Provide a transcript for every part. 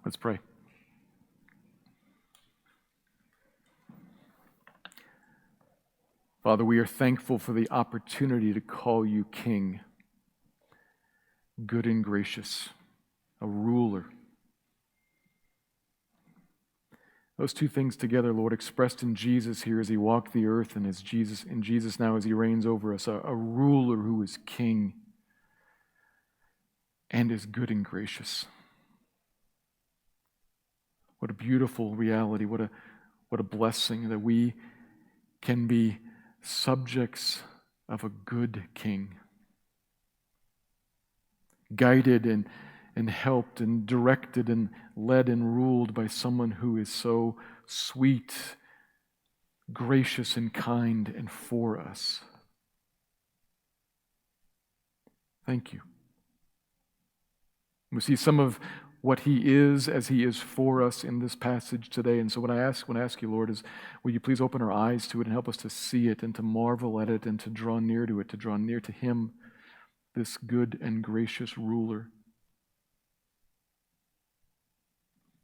Let's pray. Father, we are thankful for the opportunity to call you King, good and gracious, a ruler. Those two things together, Lord, expressed in Jesus here as he walked the earth and as Jesus now as he reigns over us, a ruler who is King and is good and gracious. What a beautiful reality, what a blessing that we can be subjects of a good King, guided and helped and directed and led and ruled by someone who is so sweet, gracious and kind and for us. Thank you. We see some of what he is as he is for us in this passage today. And so what I ask you, Lord, is will you please open our eyes to it and help us to see it and to marvel at it and to draw near to it, to draw near to him, this good and gracious ruler.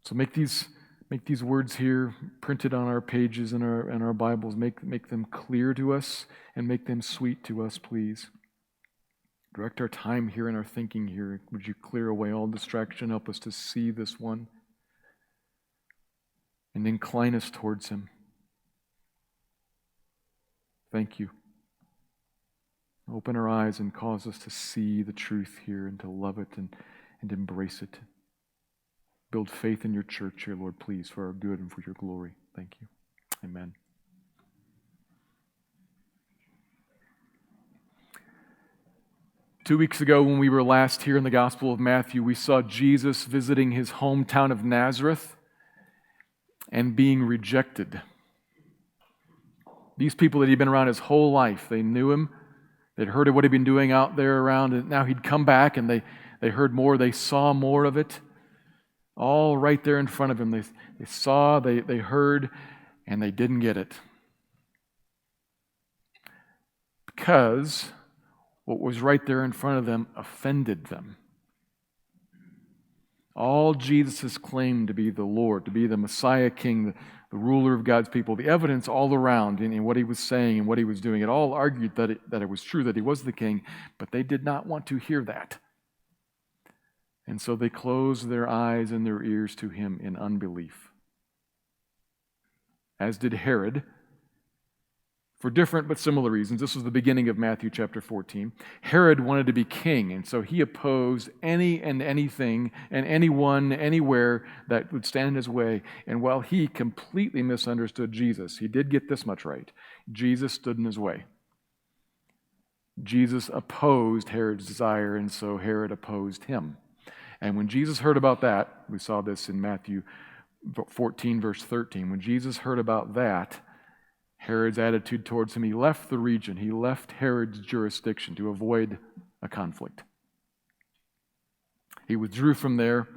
So make these words here printed on our pages in our Bibles. Make them clear to us and make them sweet to us, please. Direct our time here and our thinking here. Would you clear away all distraction? Help us to see this one and incline us towards him. Thank you. Open our eyes and cause us to see the truth here and to love it and embrace it. Build faith in your church here, Lord, please, for our good and for your glory. Thank you. Amen. Two weeks ago, when we were last here in the Gospel of Matthew, we saw Jesus visiting his hometown of Nazareth and being rejected. These people that he'd been around his whole life, they knew him, they'd heard of what he'd been doing out there around, and now he'd come back and they heard more, they saw more of it, all right there in front of him. They saw, they heard, and they didn't get it. Because what was right there in front of them offended them. All Jesus' claim to be the Lord, to be the Messiah King, the ruler of God's people, the evidence all around in what he was saying and what he was doing, it all argued that it was true, that he was the king, but they did not want to hear that. And so they closed their eyes and their ears to him in unbelief. As did Herod, for different but similar reasons. This was the beginning of Matthew chapter 14. Herod wanted to be king, and so he opposed any and anything and anyone, anywhere that would stand in his way. And while he completely misunderstood Jesus, he did get this much right. Jesus stood in his way. Jesus opposed Herod's desire, and so Herod opposed him. And when Jesus heard about that, we saw this in Matthew 14, verse 13. When Jesus heard about that, Herod's attitude towards him, he left the region. He left Herod's jurisdiction to avoid a conflict. He withdrew from there,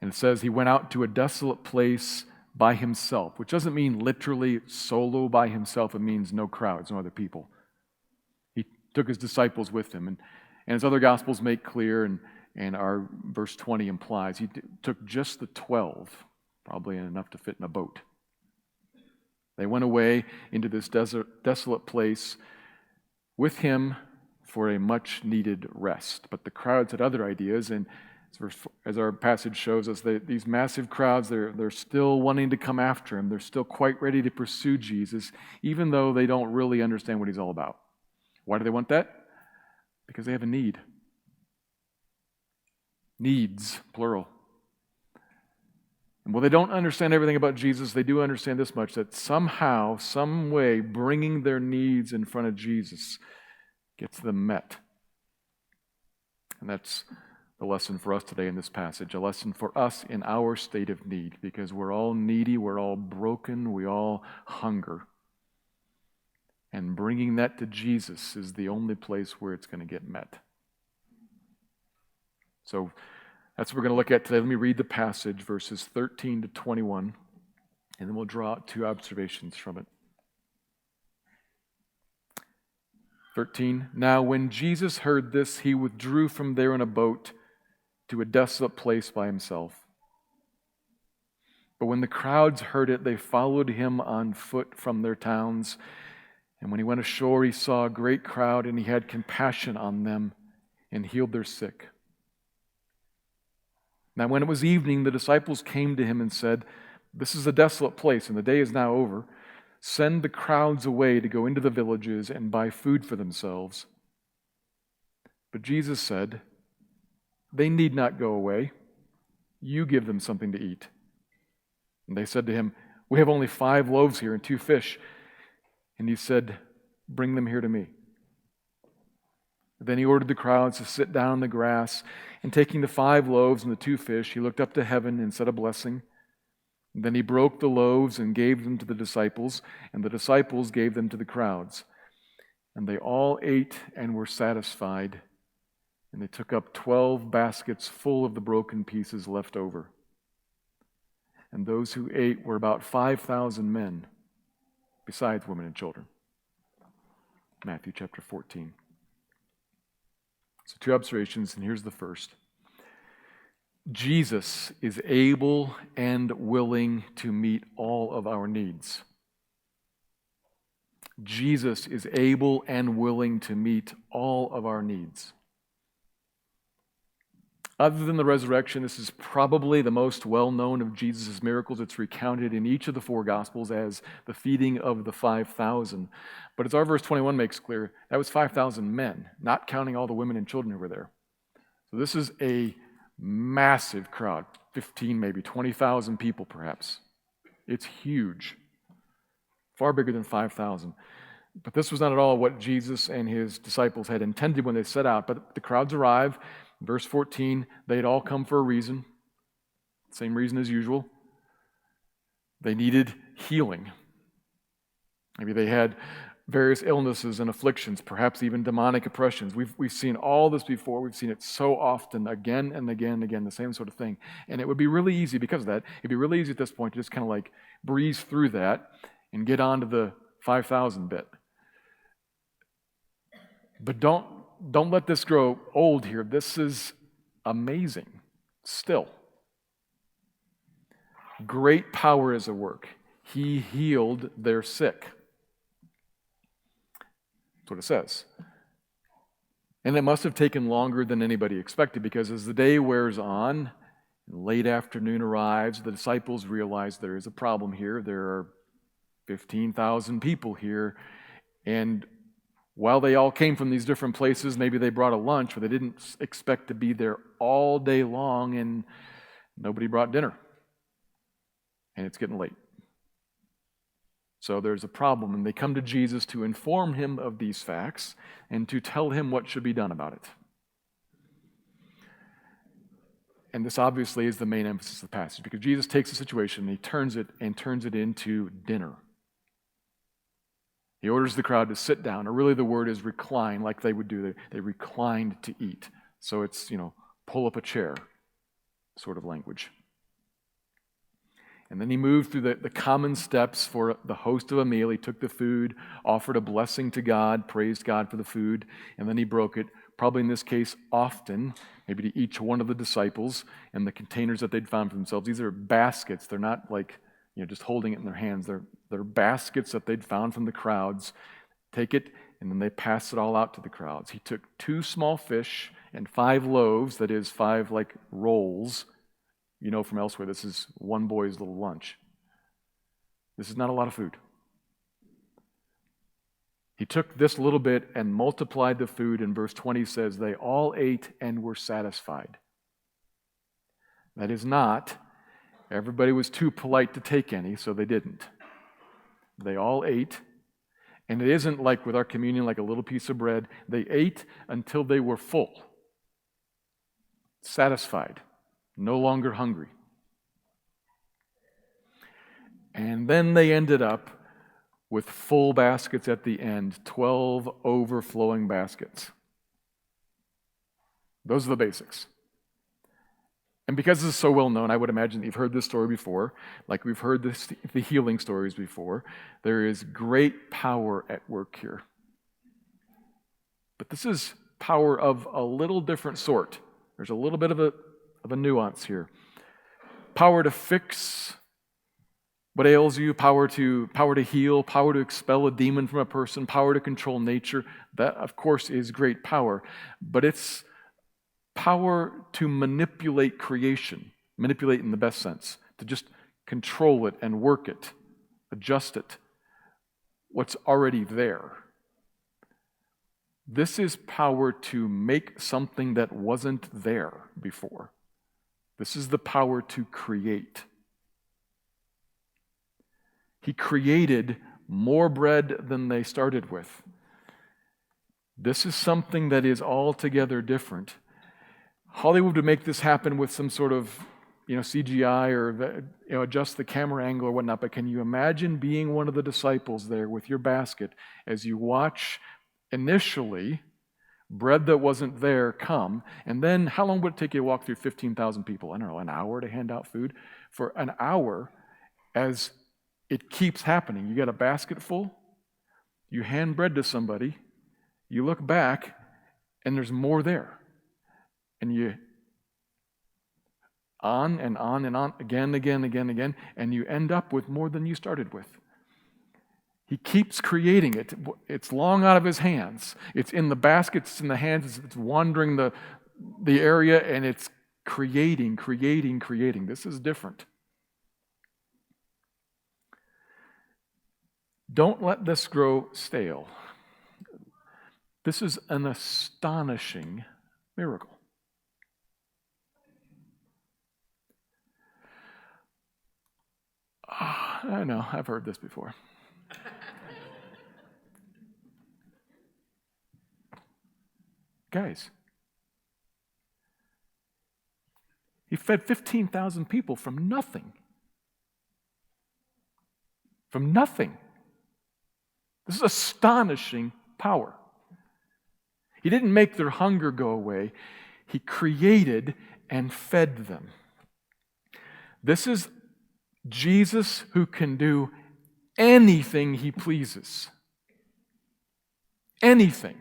and it says he went out to a desolate place by himself, which doesn't mean literally solo by himself. It means no crowds, no other people. He took his disciples with him, and as other Gospels make clear, and our verse 20 implies, he took just the 12, probably enough to fit in a boat. They went away into this desolate place with him for a much-needed rest. But the crowds had other ideas, and as our passage shows us, these massive crowds, they're still wanting to come after him. They're still quite ready to pursue Jesus, even though they don't really understand what he's all about. Why do they want that? Because they have a need. Needs, plural. And while they don't understand everything about Jesus, they do understand this much, that somehow, some way, bringing their needs in front of Jesus gets them met. And that's the lesson for us today in this passage, a lesson for us in our state of need, because we're all needy, we're all broken, we all hunger. And bringing that to Jesus is the only place where it's going to get met. So that's what we're going to look at today. Let me read the passage, verses 13 to 21, and then we'll draw out two observations from it. 13, now when Jesus heard this, he withdrew from there in a boat to a desolate place by himself. But when the crowds heard it, they followed him on foot from their towns. And when he went ashore, he saw a great crowd, and he had compassion on them and healed their sick. Now when it was evening, the disciples came to him and said, "This is a desolate place, and the day is now over. Send the crowds away to go into the villages and buy food for themselves." But Jesus said, "They need not go away. You give them something to eat." And they said to him, "We have only 5 loaves here and 2 fish." And he said, "Bring them here to me." Then he ordered the crowds to sit down on the grass, and taking the 5 loaves and the 2 fish, he looked up to heaven and said a blessing. And then he broke the loaves and gave them to the disciples, and the disciples gave them to the crowds. And they all ate and were satisfied, and they took up 12 baskets full of the broken pieces left over. And those who ate were about 5,000 men, besides women and children. Matthew chapter 14. So 2 observations, and here's the first. Jesus is able and willing to meet all of our needs. Jesus is able and willing to meet all of our needs. Other than the resurrection, this is probably the most well-known of Jesus' miracles. It's recounted in each of the 4 Gospels as the feeding of the 5,000. But as our verse 21 makes clear, that was 5,000 men, not counting all the women and children who were there. So this is a massive crowd, 15, maybe 20,000 people perhaps. It's huge, far bigger than 5,000. But this was not at all what Jesus and his disciples had intended when they set out. But the crowds arrive. Verse 14, they had all come for a reason, same reason as usual. They needed healing. Maybe they had various illnesses and afflictions, perhaps even demonic oppressions. We've seen all this before. We've seen it so often, again and again and again, the same sort of thing. And it would be really easy, because of that, it'd be really easy at this point to just kind of like breeze through that and get on to the 5,000 bit. But don't let this grow old here. This is amazing still. Great power is at work. He healed their sick. That's what it says. And it must have taken longer than anybody expected, because as the day wears on, and late afternoon arrives, the disciples realize there is a problem here. There are 15,000 people here, and while they all came from these different places, maybe they brought a lunch, but they didn't expect to be there all day long, and nobody brought dinner. And it's getting late. So there's a problem, and they come to Jesus to inform him of these facts and to tell him what should be done about it. And this obviously is the main emphasis of the passage, because Jesus takes the situation and he turns it into dinner. He orders the crowd to sit down, or really the word is recline, like they would do. They reclined to eat. So it's, pull up a chair sort of language. And then he moved through the common steps for the host of a meal. He took the food, offered a blessing to God, praised God for the food, and then he broke it, probably in this case often, maybe to each one of the disciples, and the containers that they'd found for themselves. These are baskets. They're not like just holding it in their hands. They're baskets that they'd found from the crowds. Take it, and then they pass it all out to the crowds. He took 2 small fish and 5 loaves, that is 5 like rolls. From elsewhere, this is one boy's little lunch. This is not a lot of food. He took this little bit and multiplied the food, and verse 20 says they all ate and were satisfied. That is not, everybody was too polite to take any, so they didn't. They all ate, and it isn't like with our communion, like a little piece of bread. They ate until they were full, satisfied, no longer hungry. And then they ended up with full baskets at the end, 12 overflowing baskets. Those are the basics. And because this is so well known, I would imagine that you've heard this story before, like we've heard the healing stories before. There is great power at work here. But this is power of a little different sort. There's a little bit of a nuance here. Power to fix what ails you, power to heal, power to expel a demon from a person, power to control nature. That, of course, is great power, but it's power to manipulate creation, manipulate in the best sense, to just control it and work it, adjust it, what's already there. This is power to make something that wasn't there before. This is the power to create. He created more bread than they started with. This is something that is altogether different. Hollywood would make this happen with some sort of CGI or adjust the camera angle or whatnot, but can you imagine being one of the disciples there with your basket as you watch initially bread that wasn't there come, and then how long would it take you to walk through 15,000 people? I don't know, an hour to hand out food? For an hour, as it keeps happening, you got a basket full, you hand bread to somebody, you look back, and there's more there. And you on and on and on, again, and you end up with more than you started with. He keeps creating it. It's long out of his hands. It's in the basket, it's in the hands, it's wandering the area, and it's creating. This is different. Don't let this grow stale. This is an astonishing miracle. I know, I've heard this before. Guys, he fed 15,000 people from nothing. From nothing. This is astonishing power. He didn't make their hunger go away. He created and fed them. This is Jesus who can do anything he pleases. Anything.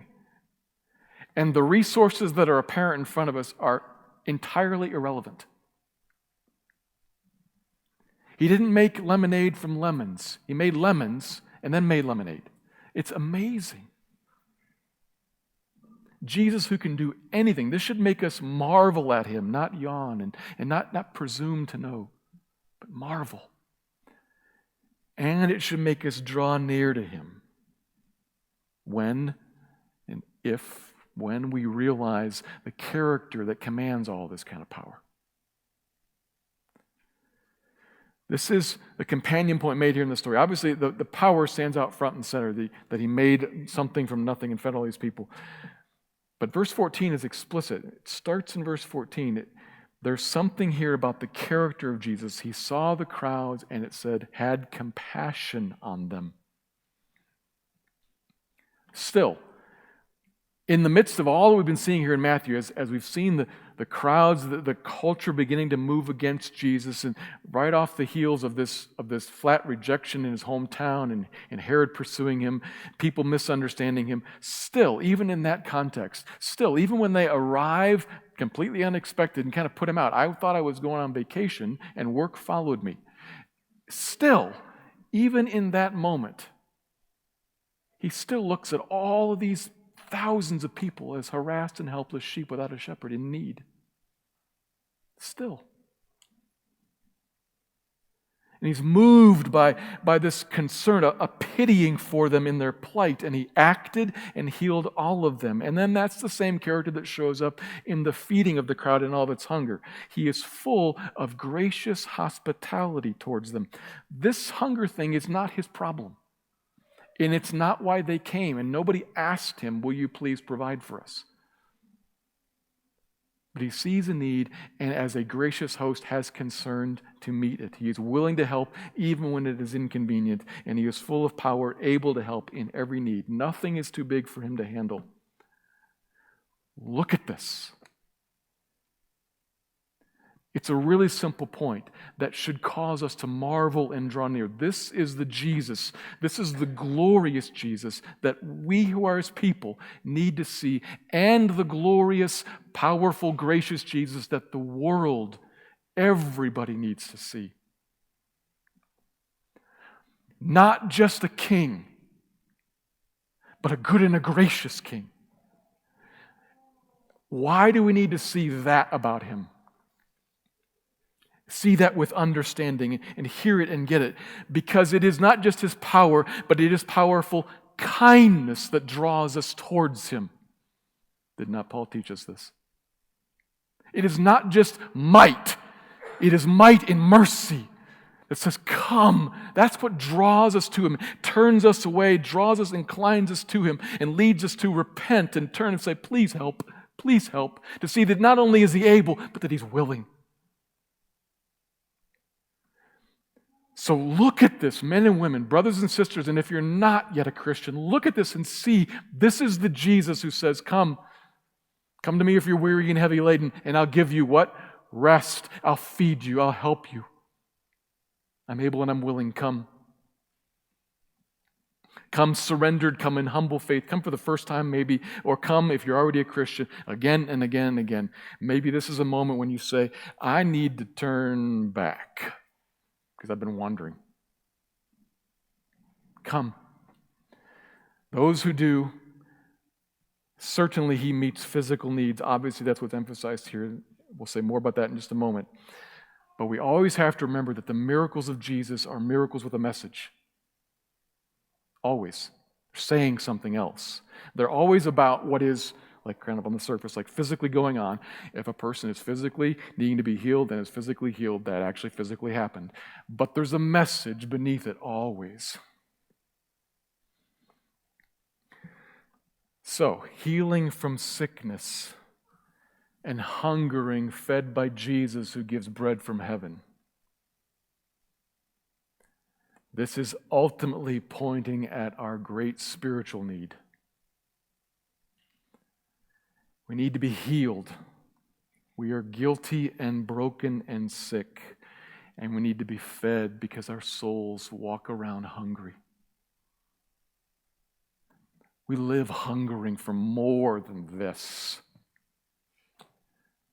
And the resources that are apparent in front of us are entirely irrelevant. He didn't make lemonade from lemons. He made lemons and then made lemonade. It's amazing. Jesus who can do anything. This should make us marvel at him, not yawn and not presume to know, but marvel. And it should make us draw near to him when we realize the character that commands all this kind of power. This is the companion point made here in the story. Obviously, the power stands out front and center, that he made something from nothing and fed all these people. But verse 14 is explicit. It starts in verse 14. There's something here about the character of Jesus. He saw the crowds, and it said, had compassion on them. Still, in the midst of all that we've been seeing here in Matthew, as we've seen the crowds, the culture beginning to move against Jesus, and right off the heels of this flat rejection in his hometown and Herod pursuing him, people misunderstanding him, still, even in that context, still, even when they arrive completely unexpected and kind of put him out, I thought I was going on vacation and work followed me. Still, even in that moment, he still looks at all of these thousands of people as harassed and helpless sheep without a shepherd in need. Still. And he's moved by this concern, a pitying for them in their plight, and he acted and healed all of them. And then that's the same character that shows up in the feeding of the crowd and all of its hunger. He is full of gracious hospitality towards them. This hunger thing is not his problem. And it's not why they came, and nobody asked him, will you please provide for us? But he sees a need, and as a gracious host has concern to meet it. He is willing to help even when it is inconvenient, and he is full of power, able to help in every need. Nothing is too big for him to handle. Look at this. It's a really simple point that should cause us to marvel and draw near. This is the Jesus, this is the glorious Jesus that we who are his people need to see, and the glorious, powerful, gracious Jesus that the world, everybody needs to see. not just a king, but a good and a gracious king. Why do we need to see that about him? See that with understanding and hear it and get it. Because it is not just his power, but it is powerful kindness that draws us towards him. Did not Paul teach us this? It is not just might. It is might in mercy that says, come. That's what draws us to him, turns us away, draws us, inclines us to him, and leads us to repent and turn and say, please help, to see that not only is he able, but that he's willing. So look at this, men and women, brothers and sisters, and if you're not yet a Christian, look at this and see this is the Jesus who says, come to me if you're weary and heavy laden, and I'll give you what? Rest. I'll feed you. I'll help you. I'm able and I'm willing. Come. Come surrendered, come in humble faith, come for the first time maybe, or come if you're already a Christian again and again and again. Maybe this is a moment when you say, I need to turn back because I've been wandering. Come. Those who do, certainly he meets physical needs. Obviously that's what's emphasized here. We'll say more about that in just a moment. But we always have to remember that the miracles of Jesus are miracles with a message. Always. They're saying something else. They're always about what is, like kind of on the surface, like physically going on. If a person is physically needing to be healed and is physically healed, that actually physically happened. But there's a message beneath it always. So, healing from sickness and hungering, fed by Jesus who gives bread from heaven. This is ultimately pointing at our great spiritual need. We need to be healed. We are guilty and broken and sick, and we need to be fed because our souls walk around hungry. We live hungering for more than this.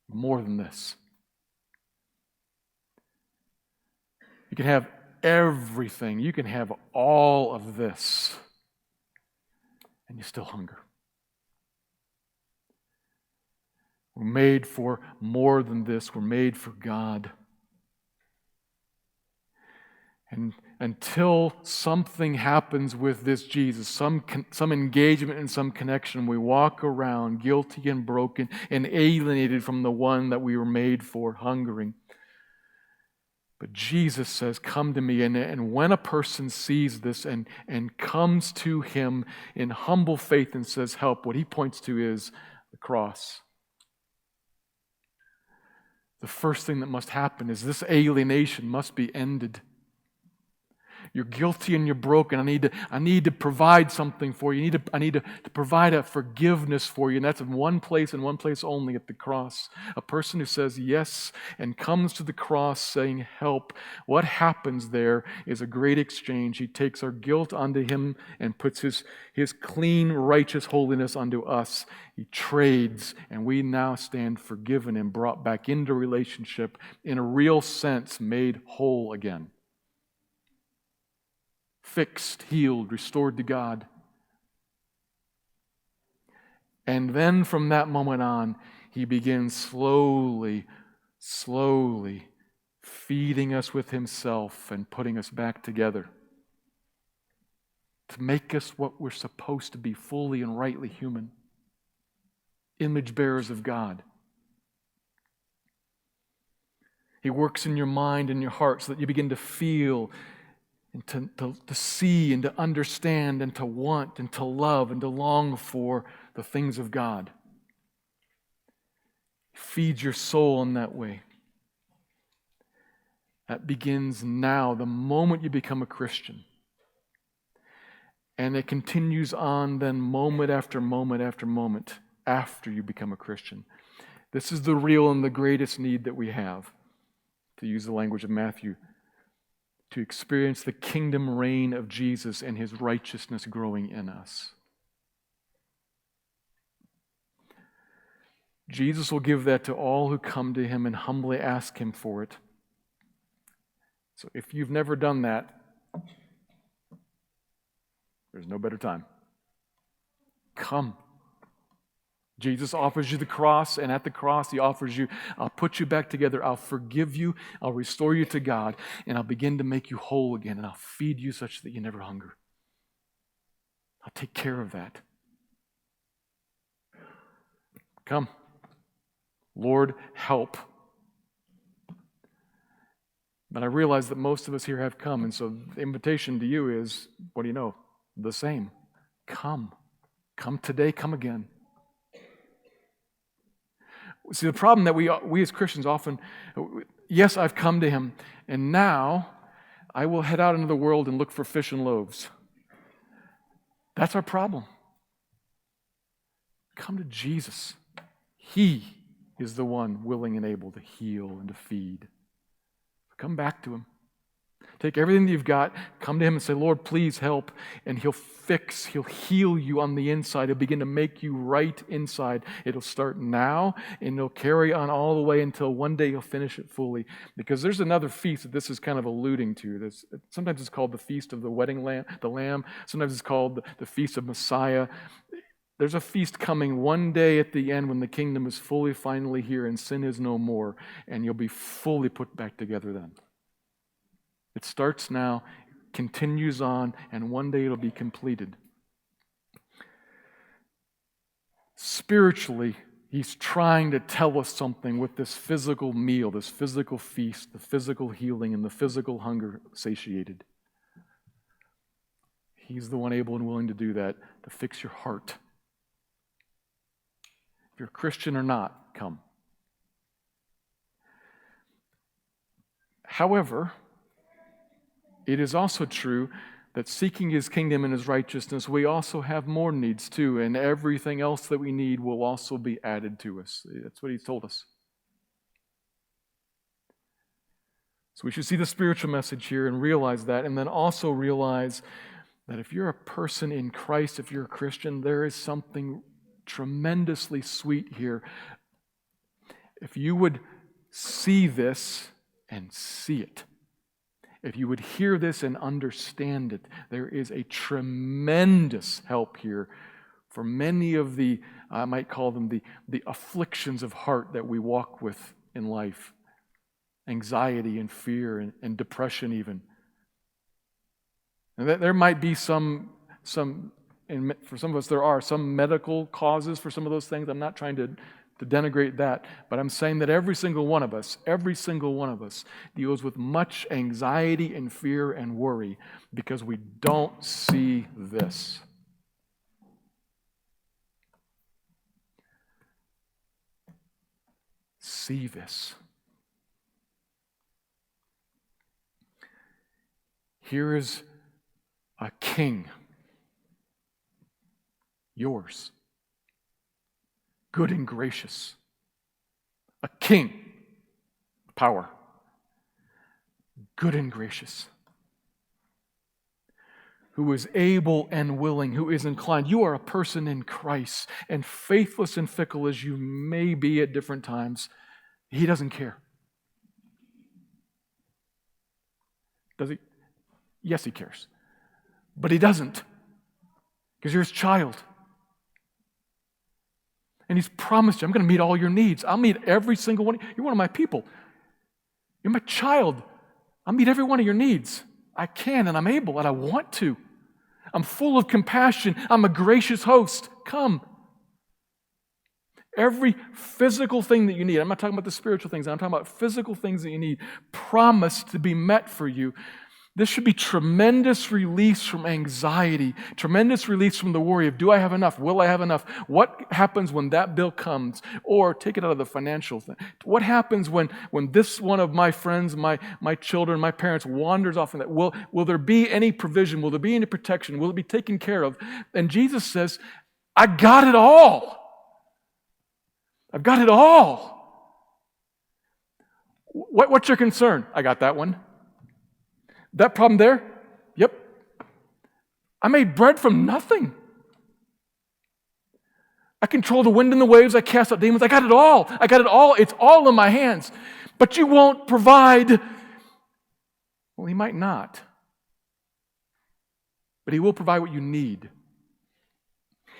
More than this. You can have everything. You can have all of this, and you still hunger. We're made for more than this. We're made for God. And until something happens with this Jesus, some engagement and some connection, we walk around guilty and broken and alienated from the one that we were made for, hungering. But Jesus says, come to me. And when a person sees this and comes to him in humble faith and says, help, what he points to is the cross. The first thing that must happen is this alienation must be ended. You're guilty and you're broken. I need to provide something for you. I need to provide a forgiveness for you. And that's in one place and one place only, at the cross. A person who says yes and comes to the cross saying help. What happens there is a great exchange. He takes our guilt onto him and puts his clean, righteous holiness onto us. He trades, and we now stand forgiven and brought back into relationship, in a real sense, made whole again. Fixed, healed, restored to God. And then from that moment on, he begins slowly feeding us with himself and putting us back together to make us what we're supposed to be, fully and rightly human, image bearers of God. He works in your mind and your heart so that you begin to feel and to see and to understand and to want and to love and to long for the things of God. Feed your soul in that way. That begins now, the moment you become a Christian. And it continues on then moment after moment after moment after you become a Christian. This is the real and the greatest need that we have, to use the language of Matthew, to experience the kingdom reign of Jesus and his righteousness growing in us. Jesus will give that to all who come to him and humbly ask him for it. So if you've never done that, There's no better time. Come. Jesus offers you the cross, and at the cross he offers you, I'll put you back together, I'll forgive you, I'll restore you to God, and I'll begin to make you whole again, and I'll feed you such that you never hunger. I'll take care of that. Come. Lord, help. But I realize that most of us here have come, and so the invitation to you is, what do you know? The same. Come. Come today, come again. See, the problem that we as Christians often, yes, I've come to him, and now I will head out into the world and look for fish and loaves. That's our problem. Come to Jesus. He is the one willing and able to heal and to feed. Come back to him. Take everything that you've got, come to him and say, Lord, please help. And he'll heal you on the inside. He'll begin to make you right inside. It'll start now, and it'll carry on all the way until one day he'll finish it fully. Because there's another feast that this is kind of alluding to. Sometimes it's called the Feast of the Wedding Lamb. Sometimes it's called the Feast of Messiah. There's a feast coming one day at the end when the kingdom is fully, finally here, and sin is no more, and you'll be fully put back together then. It starts now, continues on, and one day it'll be completed. Spiritually, he's trying to tell us something with this physical meal, this physical feast, the physical healing, and the physical hunger satiated. He's the one able and willing to do that, to fix your heart. If you're a Christian or not, come. However, it is also true that seeking his kingdom and his righteousness, we also have more needs too, and everything else that we need will also be added to us. That's what he's told us. So we should see the spiritual message here and realize that, and then also realize that if you're a person in Christ, if you're a Christian, there is something tremendously sweet here. If you would see this and see it, if you would hear this and understand it, there is a tremendous help here for many of the, I might call them the afflictions of heart that we walk with in life. Anxiety and fear and depression even. And there might be some, and for some of us there are some medical causes for some of those things. I'm not trying to denigrate that, but I'm saying that every single one of us deals with much anxiety and fear and worry because we don't see this. See this. Here is a king, yours, good and gracious, a king, power, good and gracious, who is able and willing, who is inclined. You are a person in Christ, and faithless and fickle as you may be at different times, he doesn't care. Does he? Yes, he cares. But he doesn't, because you're his child. And he's promised you, I'm going to meet all your needs. I'll meet every single one. You're one of my people. You're my child. I'll meet every one of your needs. I can and I'm able and I want to. I'm full of compassion. I'm a gracious host. Come. Every physical thing that you need, I'm not talking about the spiritual things, I'm talking about physical things that you need, promised to be met for you. This should be tremendous release from anxiety, tremendous release from the worry of, do I have enough? Will I have enough? What happens when that bill comes? Or take it out of the financial thing. What happens when this one of my friends, my children, my parents wanders off in that? Will there be any provision? Will there be any protection? Will it be taken care of? And Jesus says, I got it all. I've got it all. What's your concern? I got that one. That problem there? Yep. I made bread from nothing. I control the wind and the waves. I cast out demons. I got it all. I got it all. It's all in my hands. But you won't provide. Well, he might not. But He will provide what you need.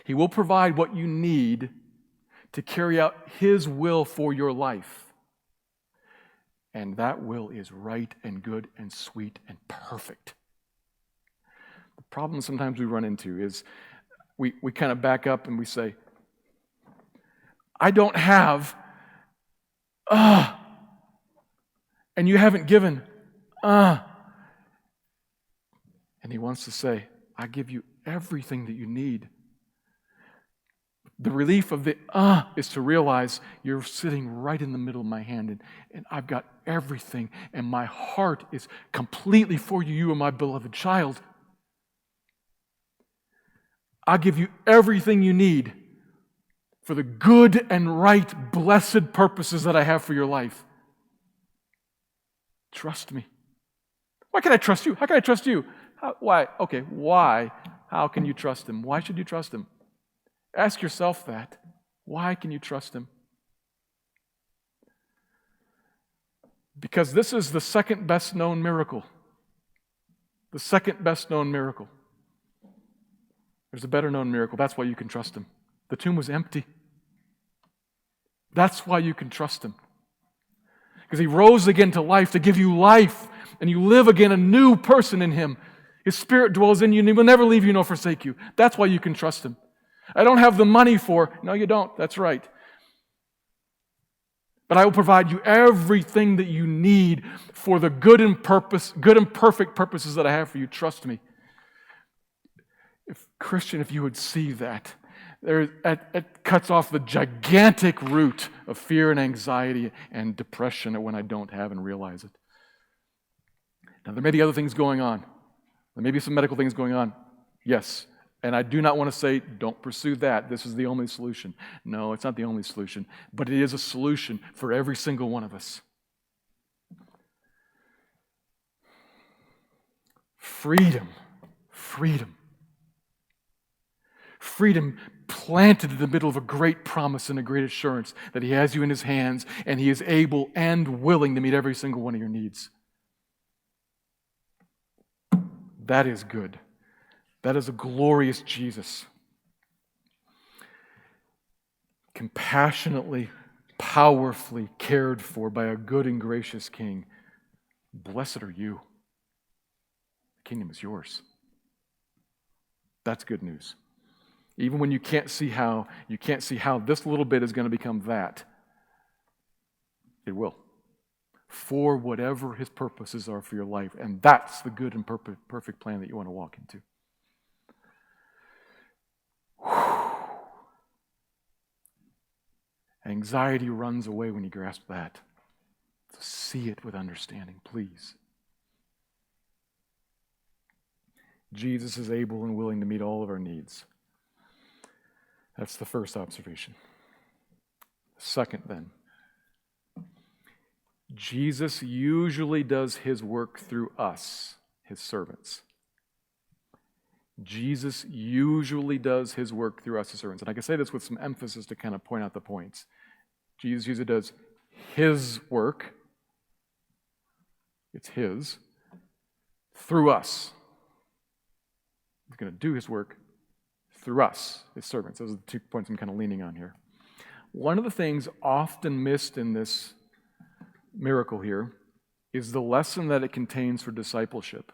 He will provide what you need to carry out His will for your life. And that will is right and good and sweet and perfect. The problem sometimes we run into is we kind of back up and we say, I don't have, and you haven't given, And He wants to say, I give you everything that you need. The relief of the is to realize you're sitting right in the middle of my hand, and I've got everything, and my heart is completely for you. You are my beloved child. I give you everything you need for the good and right, blessed purposes that I have for your life. Trust me. Why can I trust you? How can I trust you? Why? Okay, why? How can you trust Him? Why should you trust Him? Ask yourself that. Why can you trust Him? Because this is the second best known miracle. The second best known miracle. There's a better known miracle. That's why you can trust Him. The tomb was empty. That's why you can trust Him. Because He rose again to life to give you life, and you live again a new person in Him. His Spirit dwells in you, and He will never leave you nor forsake you. That's why you can trust Him. I don't have the money for, no, you don't. That's right. But I will provide you everything that you need for the good and perfect purposes that I have for you. Trust me. Christian, if you would see that, it cuts off the gigantic root of fear and anxiety and depression when I don't have and realize it. Now, there may be other things going on. There may be some medical things going on. Yes. And I do not want to say, don't pursue that. This is the only solution. No, it's not the only solution. But it is a solution for every single one of us. Freedom. Freedom. Freedom planted in the middle of a great promise and a great assurance that He has you in His hands and He is able and willing to meet every single one of your needs. That is good. That is a glorious Jesus. Compassionately, powerfully cared for by a good and gracious King. Blessed are you. The kingdom is yours. That's good news. Even when you can't see how this little bit is going to become that. It will. For whatever His purposes are for your life. And that's the good and perfect plan that you want to walk into. Anxiety runs away when you grasp that. So see it with understanding, please. Jesus is able and willing to meet all of our needs. That's the first observation. Second, then, Jesus usually does His work through us, His servants. Jesus usually does His work through us, His servants. And I can say this with some emphasis to kind of point out the points. Jesus usually does His work. It's His. Through us. He's going to do His work through us, His servants. Those are the 2 points I'm kind of leaning on here. One of the things often missed in this miracle here is the lesson that it contains for discipleship.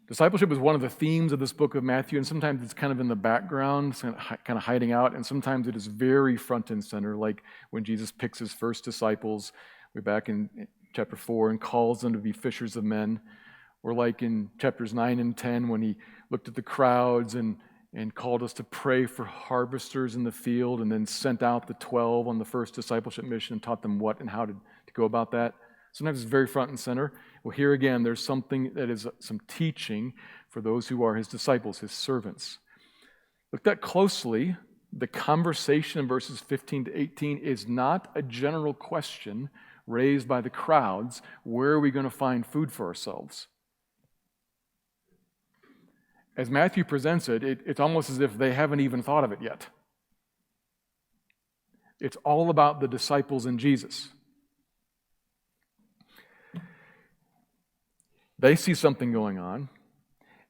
Discipleship is one of the themes of this book of Matthew, and sometimes it's kind of in the background, kind of hiding out, and sometimes it is very front and center, like when Jesus picks His first disciples, way back in chapter 4, and calls them to be fishers of men, or like in chapters 9 and 10 when He looked at the crowds and called us to pray for harvesters in the field, and then sent out the 12 on the first discipleship mission and taught them what and how to go about that. Sometimes it's very front and center. Well, here again, there's something that is some teaching for those who are His disciples, His servants. Looked at closely, the conversation in verses 15 to 18 is not a general question raised by the crowds, where are we going to find food for ourselves? As Matthew presents it, it's almost as if they haven't even thought of it yet. It's all about the disciples and Jesus. They see something going on.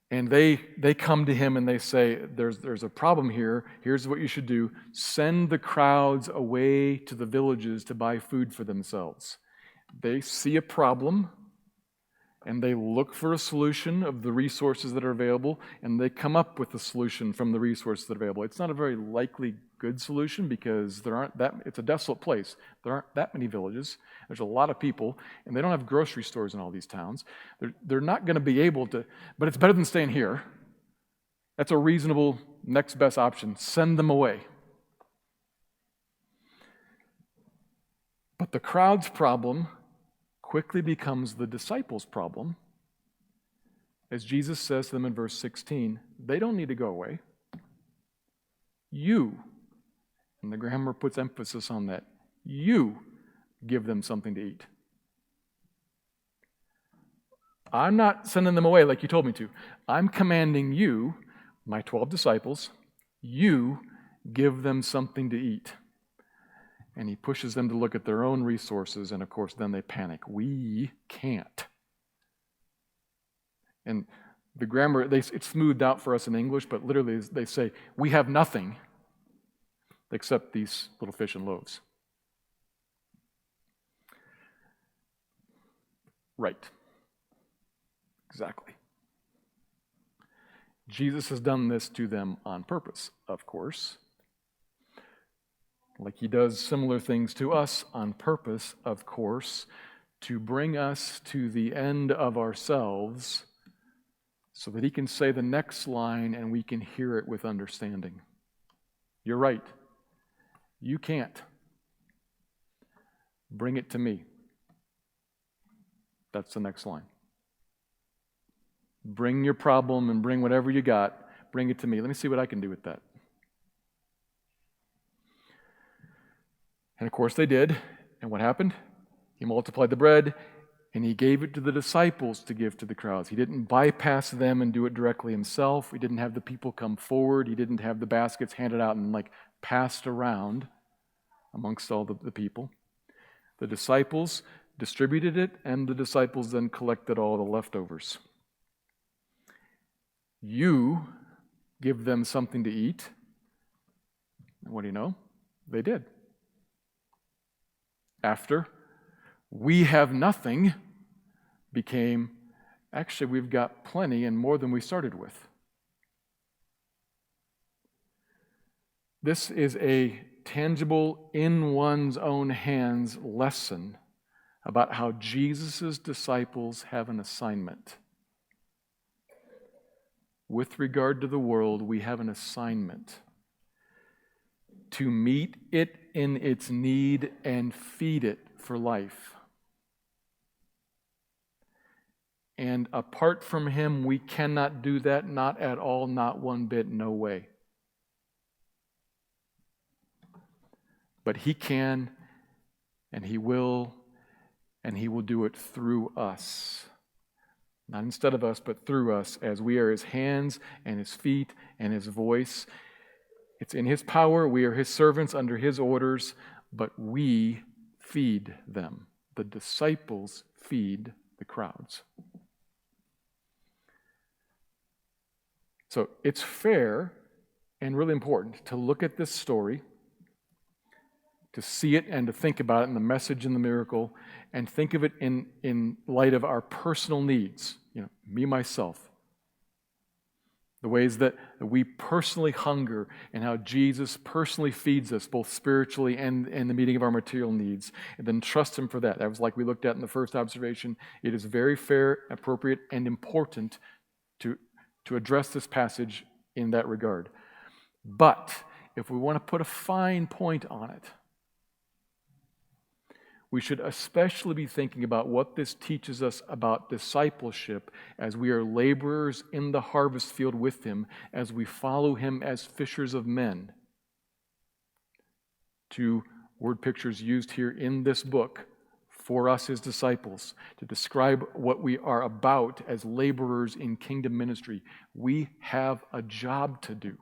And they come to him and they say, there's a problem here. Here's what you should do. Send the crowds away to the villages to buy food for themselves. They see a problem and they look for a solution of the resources that are available, and they come up with a solution from the resources that are available. It's not a very likely good solution because it's a desolate place. There aren't that many villages. There's a lot of people, and they don't have grocery stores in all these towns. They're not going to be able to, but it's better than staying here. That's a reasonable next best option. Send them away. But the crowd's problem quickly becomes the disciples' problem. As Jesus says to them in verse 16, they don't need to go away. You, and the grammar puts emphasis on that, you give them something to eat. I'm not sending them away like you told me to. I'm commanding you, my 12 disciples, you give them something to eat. And he pushes them to look at their own resources, and of course, then they panic. We can't. And the grammar, it's smoothed out for us in English, but literally they say, we have nothing except these little fish and loaves. Right. Exactly. Jesus has done this to them on purpose, of course. Like he does similar things to us on purpose, of course, to bring us to the end of ourselves so that he can say the next line and we can hear it with understanding. You're right. You can't. Bring it to me. That's the next line. Bring your problem and bring whatever you got. Bring it to me. Let me see what I can do with that. And of course they did. And what happened? He multiplied the bread and he gave it to the disciples to give to the crowds. He didn't bypass them and do it directly himself. He didn't have the people come forward. He didn't have the baskets handed out and passed around amongst all the people. The disciples distributed it, and the disciples then collected all the leftovers. You give them something to eat. And what do you know? They did. After we have nothing became, actually, we've got plenty and more than we started with. This is a tangible, in one's own hands lesson about how Jesus' disciples have an assignment. With regard to the world, we have an assignment to meet it in its need and feed it for life. And apart from him, we cannot do that, not at all, not one bit, no way. But he can, and he will do it through us. Not instead of us, but through us, as we are his hands and his feet and his voice. It's in his power. We are his servants under his orders, but we feed them. The disciples feed the crowds. So it's fair and really important to look at this story, to see it and to think about it in the message and the miracle, and think of it in light of our personal needs. Me, myself. The ways that we personally hunger and how Jesus personally feeds us, both spiritually and in the meeting of our material needs, and then trust him for that. That was like we looked at in the first observation. It is very fair, appropriate, and important to address this passage in that regard. But if we want to put a fine point on it, we should especially be thinking about what this teaches us about discipleship as we are laborers in the harvest field with him, as we follow him as fishers of men. Two word pictures used here in this book for us as disciples to describe what we are about as laborers in kingdom ministry. We have a job to do.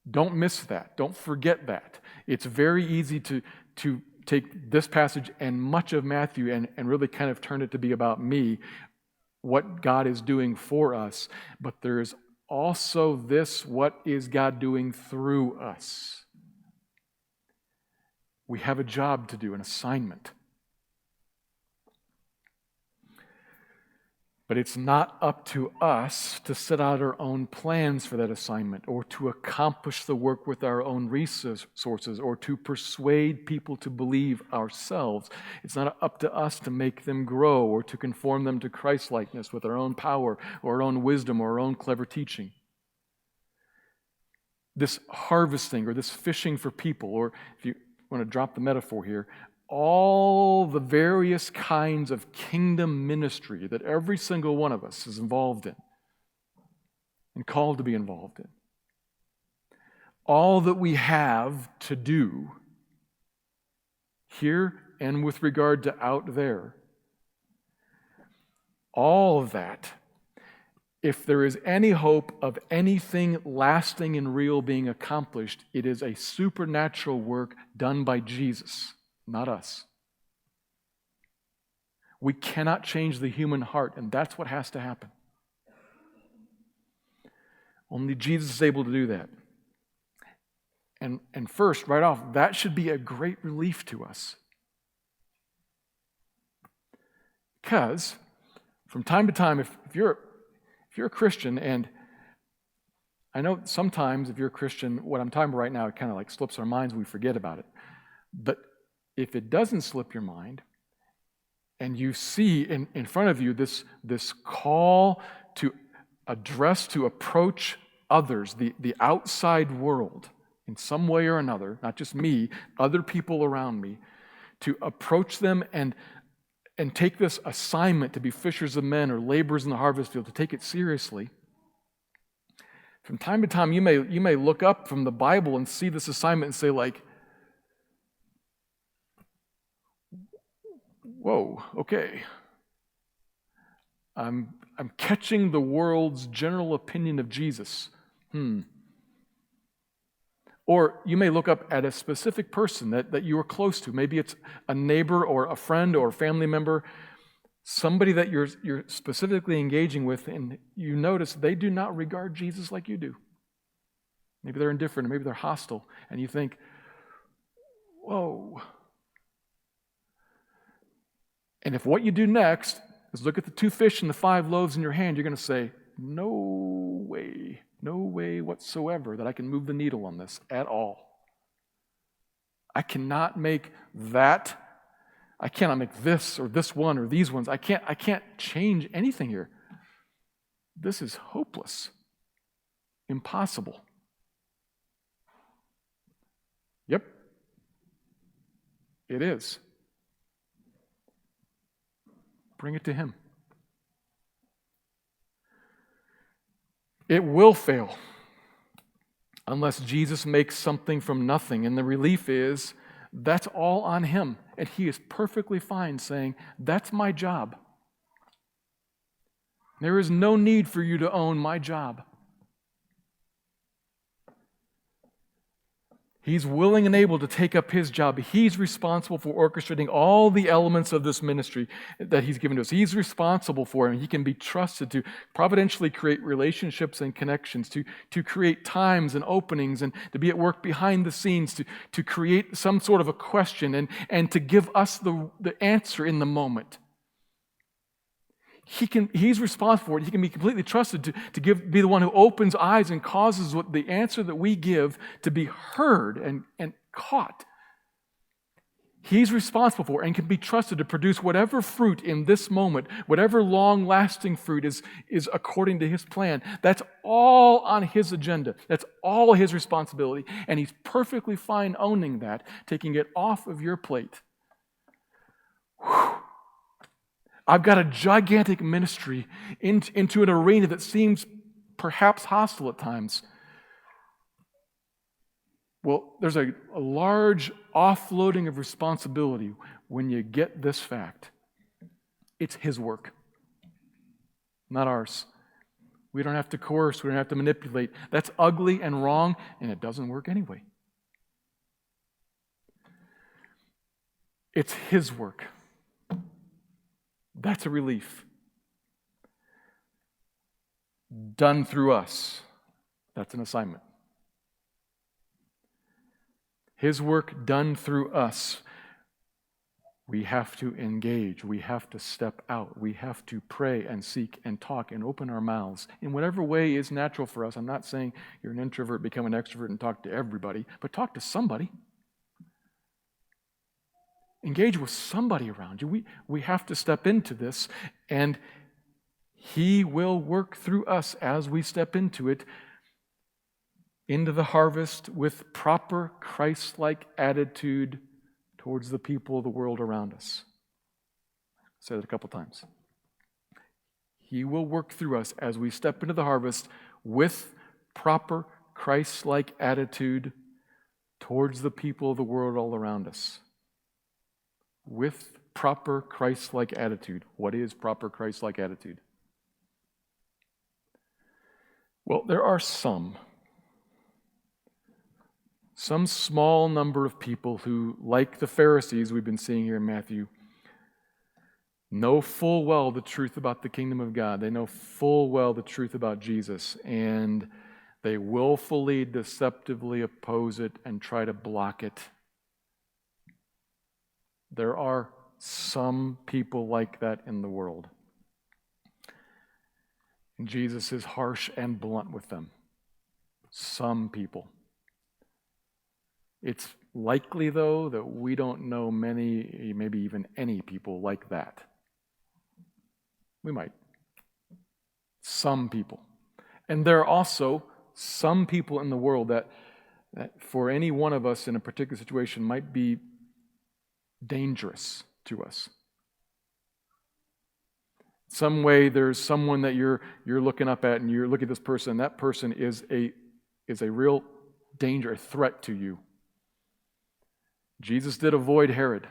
Don't miss that. Don't forget that. It's very easy to take this passage and much of Matthew and really kind of turn it to be about me, what God is doing for us, but there is also this, what is God doing through us? We have a job to do, an assignment. But it's not up to us to set out our own plans for that assignment or to accomplish the work with our own resources or to persuade people to believe ourselves. It's not up to us to make them grow or to conform them to Christ-likeness with our own power or our own wisdom or our own clever teaching. This harvesting or this fishing for people, or if you want to drop the metaphor here, all the various kinds of kingdom ministry that every single one of us is involved in and called to be involved in. All that we have to do here and with regard to out there, all of that, if there is any hope of anything lasting and real being accomplished, it is a supernatural work done by Jesus. Not us. We cannot change the human heart, and that's what has to happen. Only Jesus is able to do that. And first, right off, that should be a great relief to us. Because from time to time, if you're a Christian, and I know sometimes if you're a Christian, what I'm talking about right now, it kind of like slips our minds, we forget about it. But if it doesn't slip your mind, and you see in front of you this call to address, to approach others, the outside world, in some way or another, not just me, other people around me, to approach them and take this assignment to be fishers of men or laborers in the harvest field, to take it seriously. From time to time, you may look up from the Bible and see this assignment and say, like, whoa, okay. I'm catching the world's general opinion of Jesus. Or you may look up at a specific person that you are close to. Maybe it's a neighbor or a friend or a family member, somebody that you're specifically engaging with, and you notice they do not regard Jesus like you do. Maybe they're indifferent, or maybe they're hostile, and you think, whoa. And if what you do next is look at the 2 fish and the 5 loaves in your hand, you're going to say, no way whatsoever that I can move the needle on this at all. I cannot make that, I cannot make this or this one or these ones. I can't change anything here. This is hopeless. Impossible. Yep. It is. Bring it to Him. It will fail unless Jesus makes something from nothing. And the relief is that's all on Him. And He is perfectly fine saying, that's my job. There is no need for you to own my job. He's willing and able to take up His job. He's responsible for orchestrating all the elements of this ministry that He's given to us. He's responsible for it, and He can be trusted to providentially create relationships and connections, to create times and openings, and to be at work behind the scenes, to create some sort of a question and to give us the answer in the moment. He's responsible for it. He can be completely trusted to be the one who opens eyes and causes the answer that we give to be heard and caught. He's responsible for it and can be trusted to produce whatever fruit in this moment, whatever long-lasting fruit is according to His plan. That's all on His agenda. That's all His responsibility. And He's perfectly fine owning that, taking it off of your plate. Whew. I've got a gigantic ministry into an arena that seems perhaps hostile at times. Well, there's a large offloading of responsibility when you get this fact. It's His work, not ours. We don't have to coerce, we don't have to manipulate. That's ugly and wrong, and it doesn't work anyway. It's His work. That's a relief. done through us. That's an assignment. His work done through us. We have to engage. We have to step out. We have to pray and seek and talk and open our mouths in whatever way is natural for us. I'm not saying you're an introvert, become an extrovert and talk to everybody, but talk to somebody. Engage with somebody around you. We have to step into this, and He will work through us as we step into it, into the harvest with proper Christ-like attitude towards the people of the world around us. I said it a couple times. He will work through us as we step into the harvest with proper Christ-like attitude towards the people of the world all around us. With proper Christ-like attitude. What is proper Christ-like attitude? Well, there are some small number of people who, like the Pharisees we've been seeing here in Matthew, know full well the truth about the kingdom of God. They know full well the truth about Jesus, and they willfully, deceptively oppose it and try to block it. There are some people like that in the world. And Jesus is harsh and blunt with them. Some people. It's likely, though, that we don't know many, maybe even any people like that. We might. Some people. And there are also some people in the world that for any one of us in a particular situation might be dangerous to us. Some way there's someone that you're looking up at and you look at this person, and that person is a real danger, a threat to you. Jesus did avoid Herod.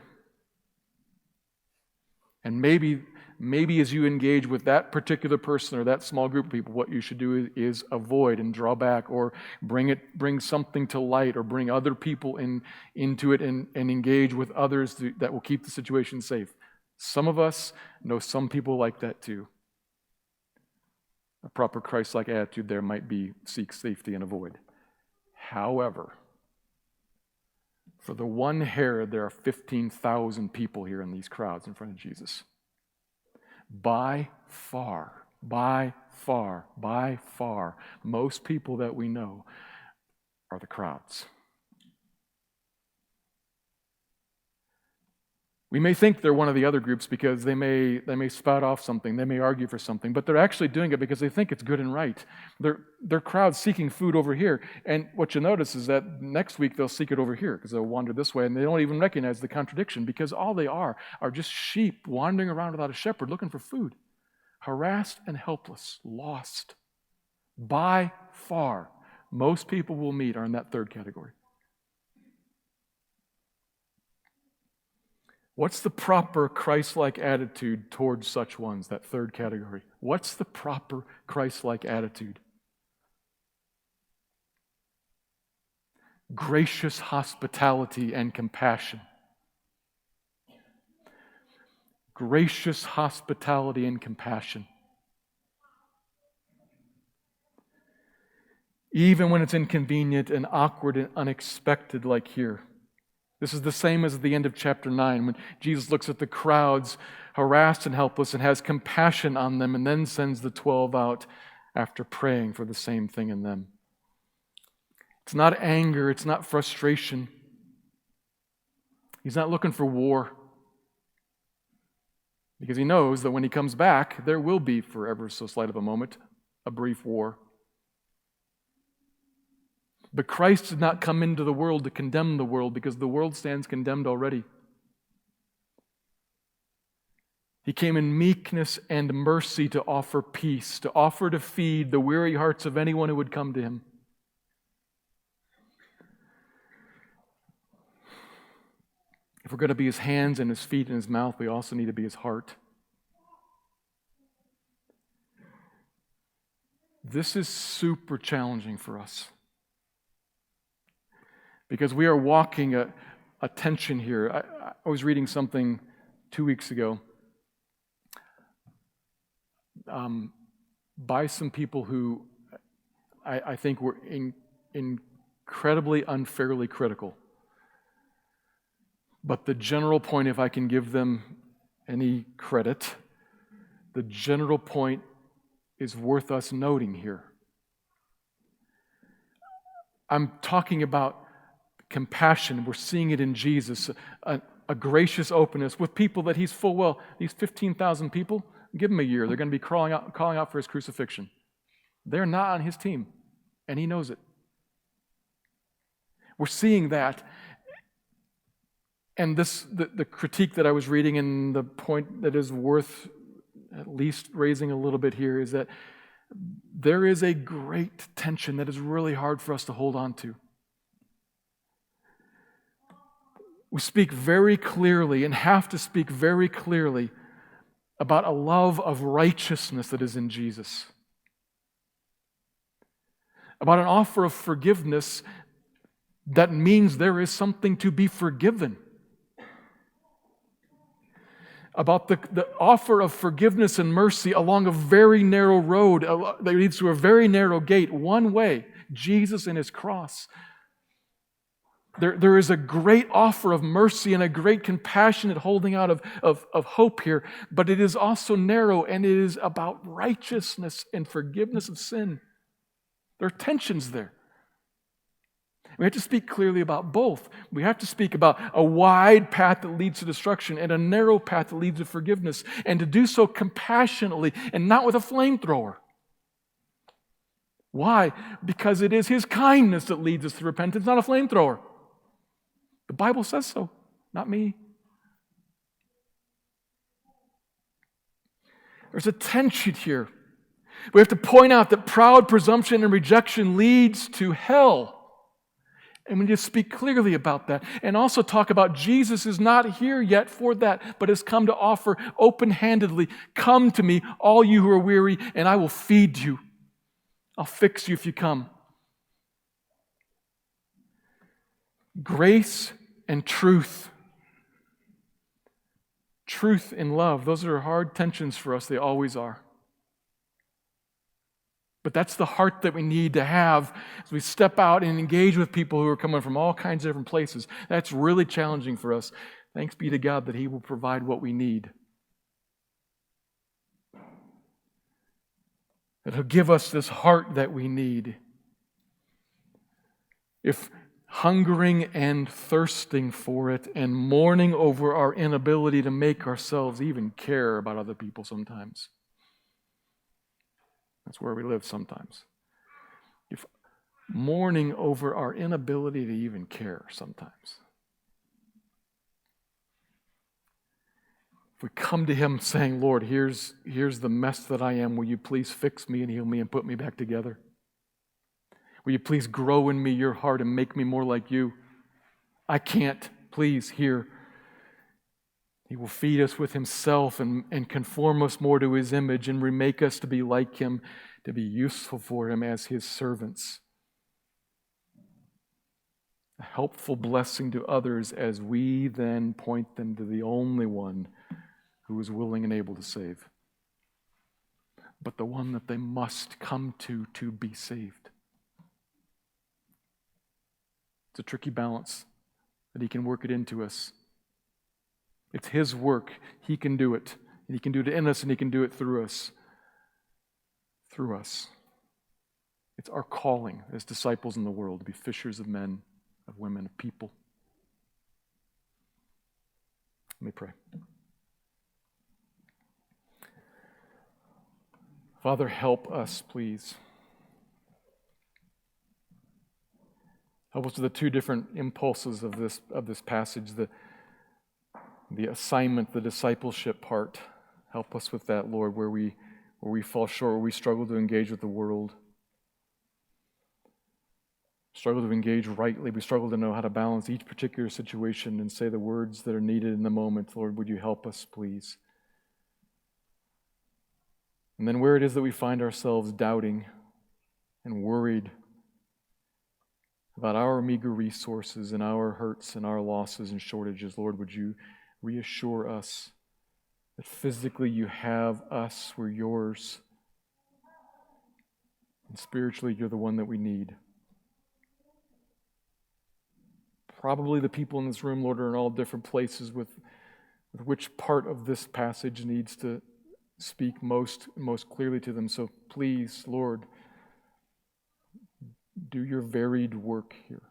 And maybe as you engage with that particular person or that small group of people, what you should do is avoid and draw back, or bring something to light, or bring other people into it and engage with others that will keep the situation safe. Some of us know some people like that too. A proper Christ-like attitude there might be seek safety and avoid. However, for the one Herod, there are 15,000 people here in these crowds in front of Jesus. By far, most people that we know are the crowds. We may think they're one of the other groups because they may spout off something, they may argue for something, but they're actually doing it because they think it's good and right. They're crowds seeking food over here, and what you'll notice is that next week they'll seek it over here because they'll wander this way, and they don't even recognize the contradiction because all they are just sheep wandering around without a shepherd looking for food, harassed and helpless, lost. By far, most people we'll meet are in that third category. What's the proper Christ-like attitude towards such ones, that third category? What's the proper Christ-like attitude? Gracious hospitality and compassion. Gracious hospitality and compassion. Even when it's inconvenient and awkward and unexpected, like here. This is the same as at the end of chapter 9 when Jesus looks at the crowds harassed and helpless and has compassion on them and then sends the 12 out after praying for the same thing in them. It's not anger, it's not frustration. He's not looking for war because he knows that when he comes back, there will be, for ever so slight of a moment, a brief war. But Christ did not come into the world to condemn the world because the world stands condemned already. He came in meekness and mercy to offer peace, to offer to feed the weary hearts of anyone who would come to him. If we're going to be his hands and his feet and his mouth, we also need to be his heart. This is super challenging for us. Because we are walking a tension here. I was reading something 2 weeks ago. by some people who I think were incredibly unfairly critical. But the general point, if I can give them any credit, the general point is worth us noting here. I'm talking about compassion. We're seeing it in Jesus, a gracious openness with people that he's full well. These 15,000 people, give them a year. They're going to be calling out for his crucifixion. They're not on his team, and he knows it. We're seeing that. And the critique that I was reading, and the point that is worth at least raising a little bit here, is that there is a great tension that is really hard for us to hold on to. We speak very clearly and have to speak very clearly about a love of righteousness that is in Jesus. About an offer of forgiveness that means there is something to be forgiven. About the offer of forgiveness and mercy along a very narrow road that leads to a very narrow gate, one way, Jesus and his cross. There is a great offer of mercy and a great compassionate holding out of hope here, but it is also narrow, and it is about righteousness and forgiveness of sin. There are tensions there. We have to speak clearly about both. We have to speak about a wide path that leads to destruction and a narrow path that leads to forgiveness, and to do so compassionately and not with a flamethrower. Why? Because it is his kindness that leads us to repentance, not a flamethrower. The Bible says so, not me. There's a tension here. We have to point out that proud presumption and rejection leads to hell. And we need to speak clearly about that. And also talk about Jesus is not here yet for that, but has come to offer open-handedly, come to me, all you who are weary, and I will feed you. I'll fix you if you come. Grace and truth. Truth and love. Those are hard tensions for us. They always are. But that's the heart that we need to have as we step out and engage with people who are coming from all kinds of different places. That's really challenging for us. Thanks be to God that he will provide what we need. That he'll give us this heart that we need. If hungering and thirsting for it and mourning over our inability to make ourselves even care about other people sometimes. That's where we live sometimes. If mourning over our inability to even care sometimes. If we come to him saying, Lord, here's the mess that I am. Will you please fix me and heal me and put me back together? Will you please grow in me your heart and make me more like you? I can't. Please, here. He will feed us with himself and conform us more to his image and remake us to be like him, to be useful for him as his servants. A helpful blessing to others as we then point them to the only one who is willing and able to save, but the one that they must come to be saved. It's a tricky balance, that he can work it into us. It's his work. He can do it. And he can do it in us, and he can do it through us. Through us. It's our calling as disciples in the world to be fishers of men, of women, of people. Let me pray. Father, help us, please. Help us with the two different impulses of this passage, the assignment, the discipleship part. Help us with that, Lord, where we fall short, where we struggle to engage with the world. Struggle to engage rightly. We struggle to know how to balance each particular situation and say the words that are needed in the moment. Lord, would you help us, please? And then where it is that we find ourselves doubting and worried about our meager resources and our hurts and our losses and shortages, Lord, would you reassure us that physically you have us, we're yours, And spiritually, you're the one that we need. Probably the people in this room, Lord, are in all different places with which part of this passage needs to speak most clearly to them. So please, Lord, do your varied work here.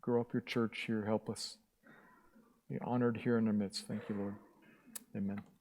Grow up your church here. Help us be honored here in our midst. Thank you, Lord. Amen.